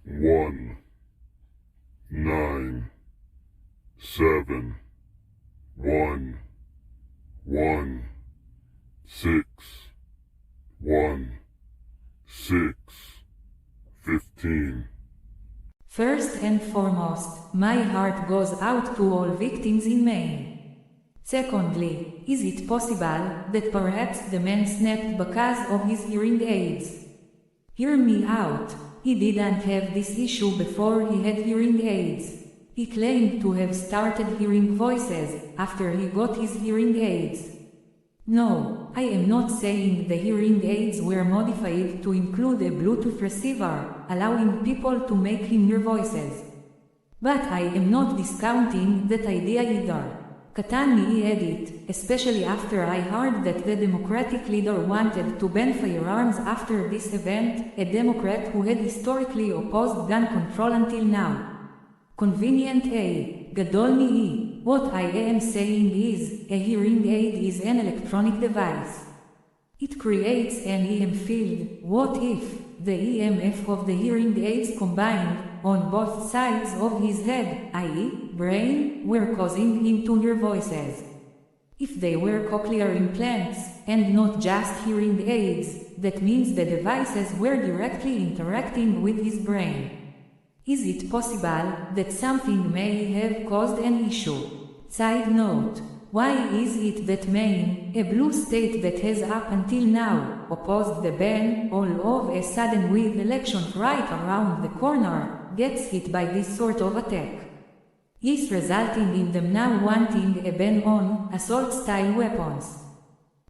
1, 9, 7, 1, 1, 6, 1, 6, 15. First and foremost, my heart goes out to all victims in Maine. Secondly, is it possible that perhaps the man snapped because of his hearing aids? Hear me out. He didn't have this issue before he had hearing aids. He claimed to have started hearing voices after he got his hearing aids. No, I am not saying the hearing aids were modified to include a Bluetooth receiver, allowing people to make him hear voices. But I am not discounting that idea either. Katani added, especially after I heard that the Democratic leader wanted to ban firearms after this event, a Democrat who had historically opposed gun control until now. Convenient A. Gadolni E. What I am saying is, a hearing aid is an electronic device. It creates an EM field. What if the EMF of the hearing aids combined, on both sides of his head, i.e., brain, were causing him to hear voices? If they were cochlear implants, and not just hearing aids, that means the devices were directly interacting with his brain. Is it possible that something may have caused an issue? Side note. Why is it that Maine, a blue state that has up until now opposed the ban, all of a sudden with elections right around the corner, gets hit by this sort of attack? Yes, resulting in them now wanting a ban on assault-style weapons.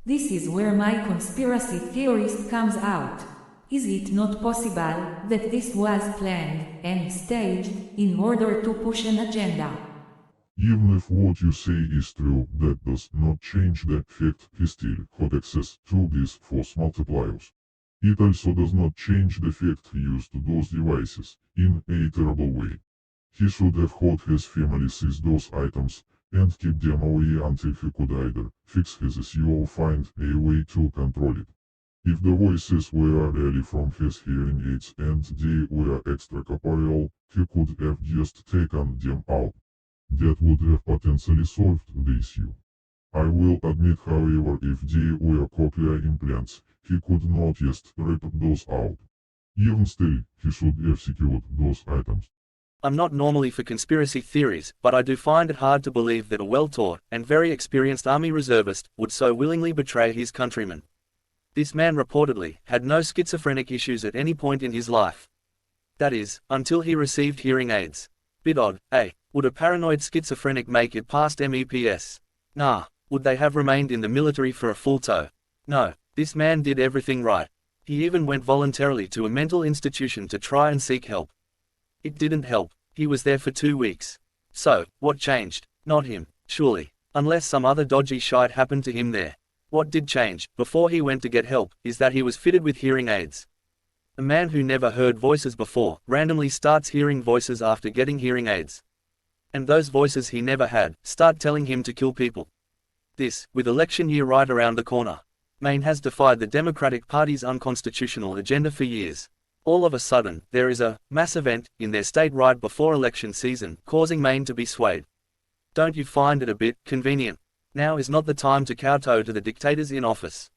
This is where my conspiracy theorist comes out. Is it not possible that this was planned and staged in order to push an agenda? Even if what you say is true, that does not change the fact he still had access to these force multipliers. It also does not change the fact he used those devices in a terrible way. He should have had his family seize those items and keep them away until he could either fix his issue or find a way to control it. If the voices were really from his hearing aids and they were extracorporeal, he could have just taken them out. That would have potentially solved the issue. I will admit, however, if they were cochlear implants, he could not just rip those out. Even still, he should have secured those items. I'm not normally for conspiracy theories, but I do find it hard to believe that a well-taught and very experienced army reservist would so willingly betray his countrymen. This man reportedly had no schizophrenic issues at any point in his life. That is, until he received hearing aids. Bit odd, eh? Would a paranoid schizophrenic make it past MEPS? Nah. Would they have remained in the military for a full tow? No. This man did everything right. He even went voluntarily to a mental institution to try and seek help. It didn't help. He was there for 2 weeks. So, what changed? Not him, surely. Unless some other dodgy shite happened to him there. What did change, before he went to get help, is that he was fitted with hearing aids. A man who never heard voices before, randomly starts hearing voices after getting hearing aids. And those voices he never had, start telling him to kill people. This, with election year right around the corner. Maine has defied the Democratic Party's unconstitutional agenda for years. All of a sudden, there is a mass event in their state right before election season, causing Maine to be swayed. Don't you find it a bit convenient? Now is not the time to kowtow to the dictators in office.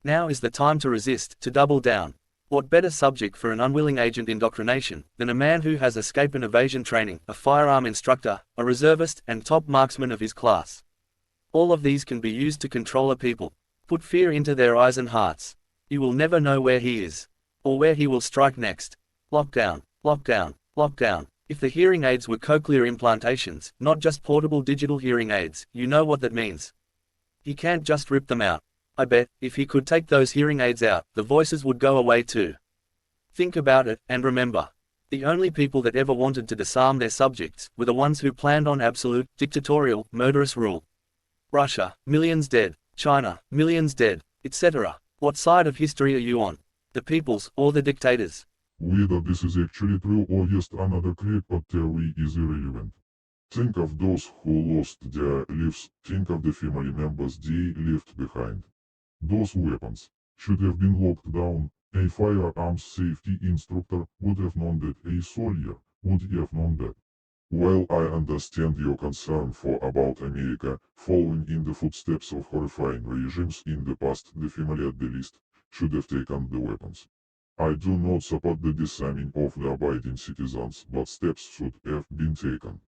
Now is the time to resist, to double down. What better subject for an unwilling agent indoctrination than a man who has escape and evasion training, a firearm instructor, a reservist, and top marksman of his class? All of these can be used to control a people. Put fear into their eyes and hearts. You will never know where he is. Or where he will strike next. Lockdown, lockdown, lockdown. If the hearing aids were cochlear implantations, not just portable digital hearing aids, you know what that means. He can't just rip them out. I bet, if he could take those hearing aids out, the voices would go away too. Think about it, and remember. The only people that ever wanted to disarm their subjects were the ones who planned on absolute, dictatorial, murderous rule. Russia, millions dead. China, millions dead, etc. What side of history are you on? The people's, or the dictators? Whether this is actually true or just another crackpot theory is irrelevant. Think of those who lost their lives, think of the family members they left behind. Those weapons should have been locked down, A firearms safety instructor would have known that. A soldier would have known that. While I understand your concern for about America following in the footsteps of horrifying regimes in the past, the family at the least should have taken the weapons. I do not support the disarming of the abiding citizens, but steps should have been taken.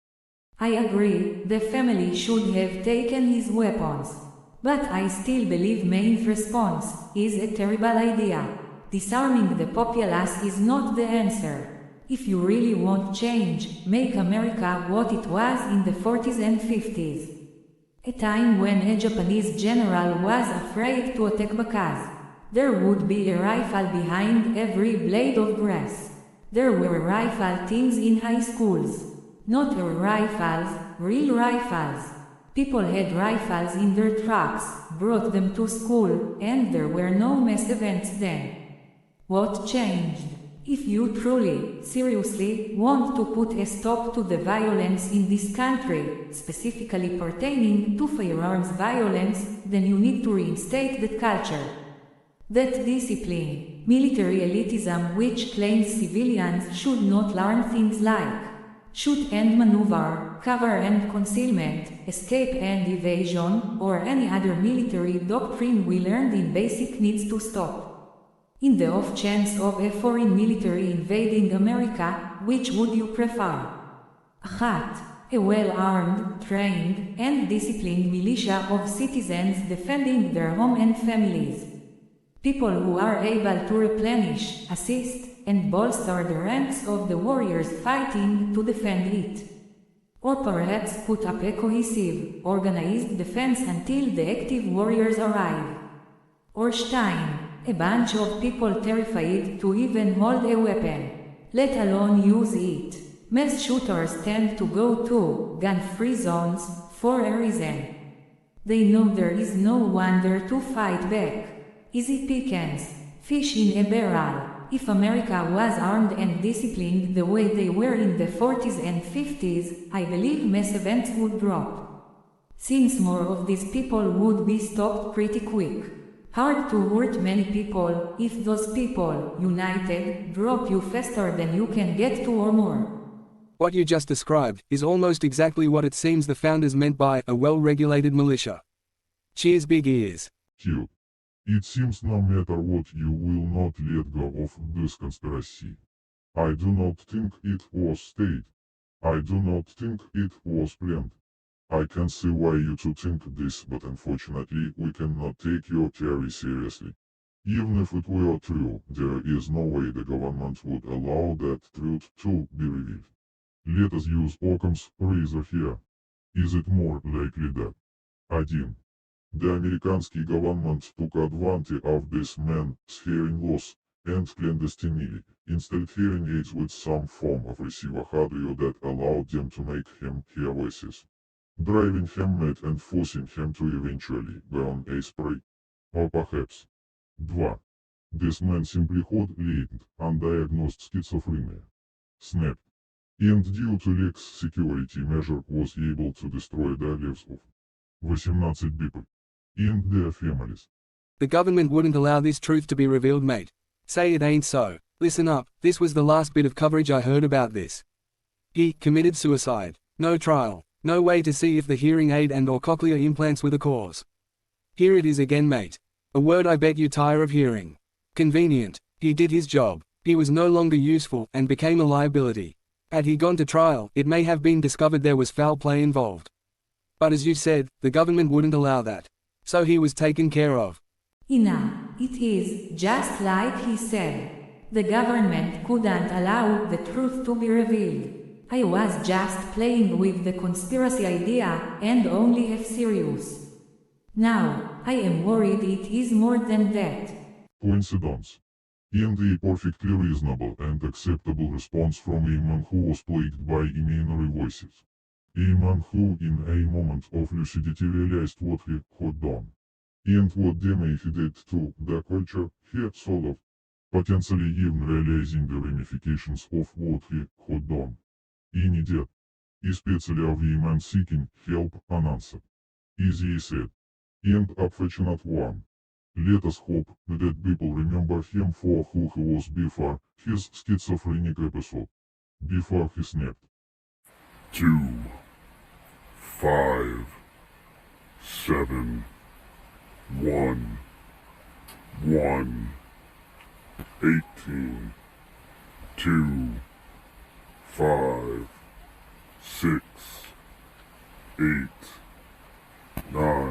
I agree, the family should have taken his weapons. But I still believe Maine's response is a terrible idea. Disarming the populace is not the answer. If you really want change, make America what it was in the 40s and 50s. A time when a Japanese general was afraid to attack because there would be a rifle behind every blade of grass. There were rifle teams in high schools. Not rifles, real rifles. People had rifles in their trucks, brought them to school, and there were no mass events then. What changed? If you truly, seriously, want to put a stop to the violence in this country, specifically pertaining to firearms violence, then you need to reinstate that culture. That discipline, military elitism which claims civilians should not learn things like shoot and maneuver, cover and concealment, escape and evasion, or any other military doctrine we learned in basic needs to stop. In the off chance of a foreign military invading America, which would you prefer? A well-armed, trained, and disciplined militia of citizens defending their home and families. People who are able to replenish, assist, and bolster the ranks of the warriors fighting to defend it. Or perhaps put up a cohesive, organized defense until the active warriors arrive. Or Stein, a bunch of people terrified to even hold a weapon, let alone use it. Mass shooters tend to go to gun-free zones for a reason. They know there is no one there to fight back. Easy pickings, fish in a barrel. If America was armed and disciplined the way they were in the 40s and 50s, I believe mass events would drop. Since more of these people would be stopped pretty quick. Hard to hurt many people, if those people, united, drop you faster than you can get to or more. What you just described is almost exactly what it seems the founders meant by a well-regulated militia. Cheers, big ears. Cute. It seems no matter what you will not let go of this conspiracy. I do not think it was staged. I do not think it was planned. I can see why you two think this, but unfortunately we cannot take your theory seriously. Even if it were true, there is no way the government would allow that truth to be revealed. Let us use Occam's razor here. Is it more likely that 1. The American government took advantage of this man's hearing loss and clandestinely installed hearing aids with some form of receiver hardware that allowed them to make him hear voices, driving him mad and forcing him to eventually burn a spray? Or perhaps 2. This man simply had latent, undiagnosed schizophrenia, snapped, and due to lax security measure was able to destroy the lives of 18 people and their families. The government wouldn't allow this truth to be revealed, mate. Say it ain't so. Listen up, this was the last bit of coverage I heard about this. He committed suicide. No trial. No way to see if the hearing aid and or cochlear implants were the cause. Here it is again, mate. A word I bet you tire of hearing. Convenient. He did his job. He was no longer useful and became a liability. Had he gone to trial, it may have been discovered there was foul play involved. But as you said, the government wouldn't allow that. So he was taken care of. Ina, it is just like he said. The government couldn't allow the truth to be revealed. I was just playing with the conspiracy idea and only half serious. Now, I am worried it is more than that. Coincidence. And a perfectly reasonable and acceptable response from a man who was plagued by imaginary voices. A man who in a moment of lucidity realized what he had done. And what damage he did to the culture he sort of, potentially even realizing the ramifications of what he had done. In death, especially of a man seeking help unanswered. Easy said. And unfortunate one. Let us hope that people remember him for who he was before his schizophrenic episode, before he snapped. 2, 5, 7, 1, 1, 18, 2, 5, 6, 8, 9.